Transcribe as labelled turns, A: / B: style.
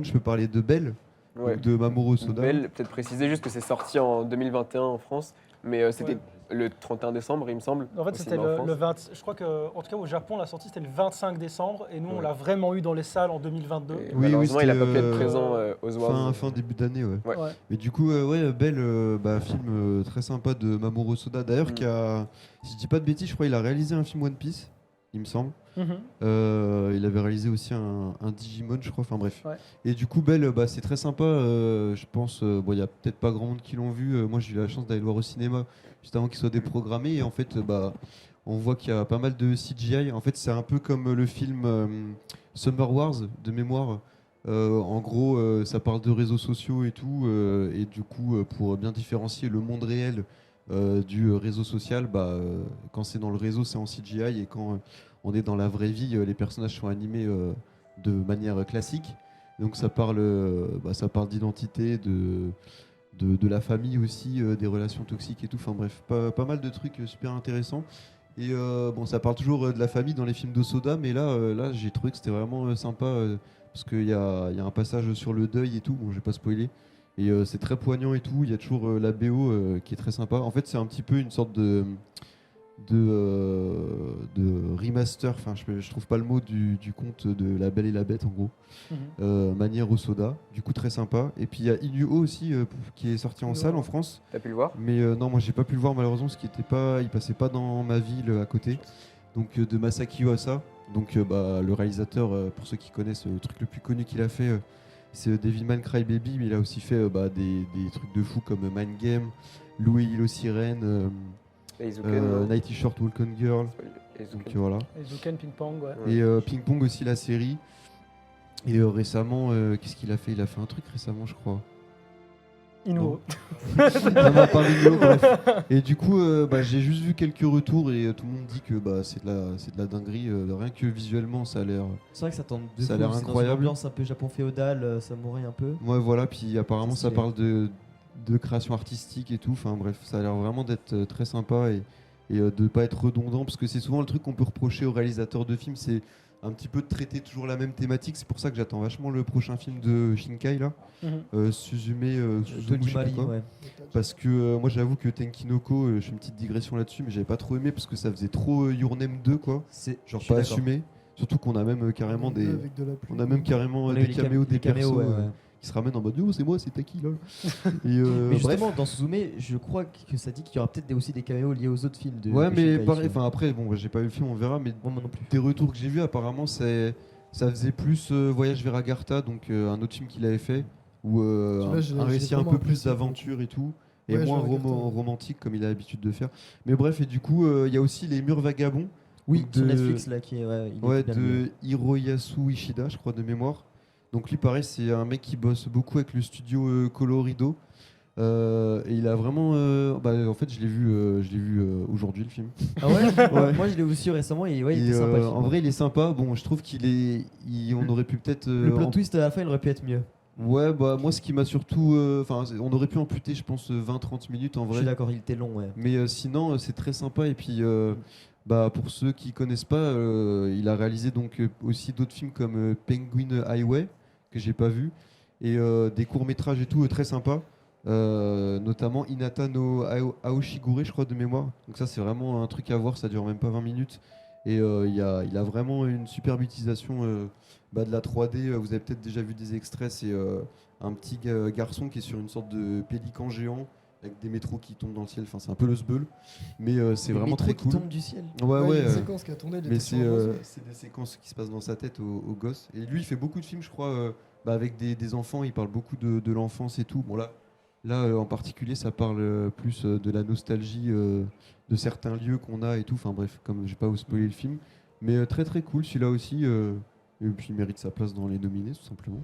A: Je peux parler de Belle,
B: Ouais.
A: donc de Mamoru Hosoda.
B: Belle, peut-être préciser juste que c'est sorti en 2021 en France, mais c'était le 31 décembre, il me semble.
C: En fait,
B: au
C: c'était
B: cinéma en
C: le
B: France.
C: 20. Je crois que, en tout cas, au Japon, la sortie c'était le 25 décembre, et nous, on
B: Ouais.
C: l'a vraiment eu dans les salles en 2022.
B: Et
A: Oui,
B: malheureusement, il n'a pas pu
A: c'était,
B: être présent aux Awards.
A: fin début d'année, ouais.
B: Ouais.
C: Ouais.
A: Mais du coup, ouais, Belle, film très sympa de Mamoru Hosoda. D'ailleurs,
B: Mm.
A: qui a, si je dis pas de bêtises, je crois qu'il a réalisé un film One Piece, il me semble.
C: Mhm.
A: Il avait réalisé aussi un Digimon, je crois. Enfin bref.
C: Ouais.
A: Et du coup, Belle, c'est très sympa. Je pense, bon, il y a peut-être pas grand monde qui l'ont vu. Moi, j'ai eu la chance d'aller le voir au cinéma juste avant qu'il soit déprogrammé. Et en fait, on voit qu'il y a pas mal de CGI. En fait, c'est un peu comme le film Summer Wars de mémoire. En gros, ça parle de réseaux sociaux et tout. Et du coup, pour bien différencier le monde réel du réseau social, quand c'est dans le réseau, c'est en CGI. Et quand on est dans la vraie vie, les personnages sont animés de manière classique. Donc ça parle d'identité, de la famille aussi, des relations toxiques et tout. Enfin bref, pas mal de trucs super intéressants. Et bon, ça parle toujours de la famille dans les films de Soda, mais là j'ai trouvé que c'était vraiment sympa parce qu'il y a un passage sur le deuil et tout. Bon, je vais pas spoiler. Et c'est très poignant et tout. Il y a toujours la BO qui est très sympa. En fait, c'est un petit peu une sorte de remaster, enfin je trouve pas le mot du conte de La Belle et la Bête en gros, manière au soda, du coup très sympa. Et puis il y a Inuo aussi qui est sorti en
C: Inuo.
A: salle en France,
B: T'as pu le voir?
A: mais non moi j'ai pas pu le voir malheureusement parce il passait pas dans ma ville à côté, donc de Masaki Yuasa, donc le réalisateur, pour ceux qui connaissent, le truc le plus connu qu'il a fait c'est Devilman Crybaby, mais il a aussi fait des trucs de fou comme Mind Game, Louis et l'île aux sirènes,
B: Eizouken,
A: Nighty Short Walk-on Girl.
B: Eizouken.
A: Donc voilà.
C: Et Zuken Ping Pong, ouais.
B: Ouais.
A: Et Ping Pong aussi la série. Et récemment, qu'est-ce qu'il a fait? Il a fait un truc récemment, je crois.
C: Inuo.
A: Vraiment pas rigolo, bref. Et du coup, j'ai juste vu quelques retours et tout le monde dit que c'est de la dinguerie. Rien que visuellement, ça a l'air.
D: C'est vrai que ça tente de
A: Ça a
D: fou,
A: l'air
D: c'est dans
A: incroyable.
D: une ambiance un peu Japon féodal, samouraï un peu.
A: Ouais, voilà. Puis apparemment,
D: C'est
A: ça
D: stylé.
A: parle de création artistique et tout. Enfin bref, ça a l'air vraiment d'être très sympa et de pas être redondant parce que c'est souvent le truc qu'on peut reprocher aux réalisateurs de films, c'est un petit peu de traiter toujours la même thématique. C'est pour ça que j'attends vachement le prochain film de Shinkai là, Suzume, Suzumu, je sais
D: Tonimari,
A: plus quoi.
D: ouais.
A: Parce que moi j'avoue que Tenkinoko, je fais une petite digression là-dessus, mais j'avais pas trop aimé parce que ça faisait trop Your Name 2 quoi,
D: C'est
A: genre
D: je suis
A: pas
D: d'accord.
A: assumé. Surtout qu'on a même carrément des,
E: Avec de la pluie.
A: on a même carrément
D: On a
A: des
D: eu les
A: caméos des persos
D: ouais, ouais.
A: qui se ramènent en mode oh c'est moi, c'est Taki là. Et
D: Mais
A: bref.
D: justement, dans Suzume, je crois que ça dit qu'il y aura peut-être aussi des caméos liés aux autres films de
A: Ouais,
D: de
A: mais
D: Shinkai,
A: pareil,
D: tu vois.
A: enfin après, bon, j'ai pas vu le film, on verra, mais
D: Moi non plus.
A: des retours que j'ai vus, apparemment, ça faisait plus Voyage vers Agartha, donc un autre film qu'il avait fait, où
E: Celui-là, je l'ai-
A: un
E: je l'ai
A: récit un
E: vraiment
A: peu plus
E: apprécié,
A: d'aventure et tout, et
E: Ouais,
A: moins
E: je vais Agartha.
A: romantique comme il a l'habitude de faire. Mais bref, et du coup, il y a aussi Les Murs Vagabonds,
D: Oui,
A: donc
D: sur Netflix là qui est il
A: ouais,
D: était bien mieux.
A: de Hiroyasu Ishida, je crois, de mémoire. Donc lui, pareil, c'est un mec qui bosse beaucoup avec le studio Colorido. Et il a vraiment. En fait, je l'ai vu aujourd'hui le film.
D: Ah ouais,
A: Ouais.
D: Moi je l'ai aussi récemment et ouais, il
A: Et,
D: était sympa. le film.
A: en vrai, il est sympa. Bon, je trouve on aurait pu peut-être.
D: Le plot twist à la fin il aurait pu être mieux.
A: Ouais, moi, ce qui m'a surtout. On aurait pu amputer, je pense, 20-30 minutes en
D: Je suis
A: vrai.
D: d'accord, il était long, ouais.
A: Mais sinon, c'est très sympa. Et puis, pour ceux qui connaissent pas, il a réalisé donc aussi d'autres films comme Penguin Highway, que j'ai pas vu, et des courts-métrages et tout, très sympas. Notamment Hinata no Aoshigure, je crois, de mémoire. Donc ça, c'est vraiment un truc à voir, ça dure même pas 20 minutes. Et il a vraiment une superbe utilisation de la 3D. Vous avez peut-être déjà vu des extraits, c'est un petit garçon qui est sur une sorte de pélican géant avec des métros qui tombent dans le ciel. Enfin, c'est un peu le sbeul, mais c'est
D: Les
A: vraiment
D: métros
A: très
D: qui
A: cool.
D: tombent du ciel.
A: Ouais,
E: Il y a une
A: ouais.
E: séquence qui a tourné, il
A: Mais
E: était sur un oiseau.
A: c'est des séquences qui se passent dans sa tête au gosse. Et lui, il fait beaucoup de films, je crois, avec des enfants. Il parle beaucoup de l'enfance et tout. Bon, là en particulier, ça parle plus de la nostalgie de certains lieux qu'on a et tout. Enfin, bref, comme je vais pas vous spoiler le film. Mais très très cool, celui-là aussi. Et puis, il mérite sa place dans les nominés, tout simplement.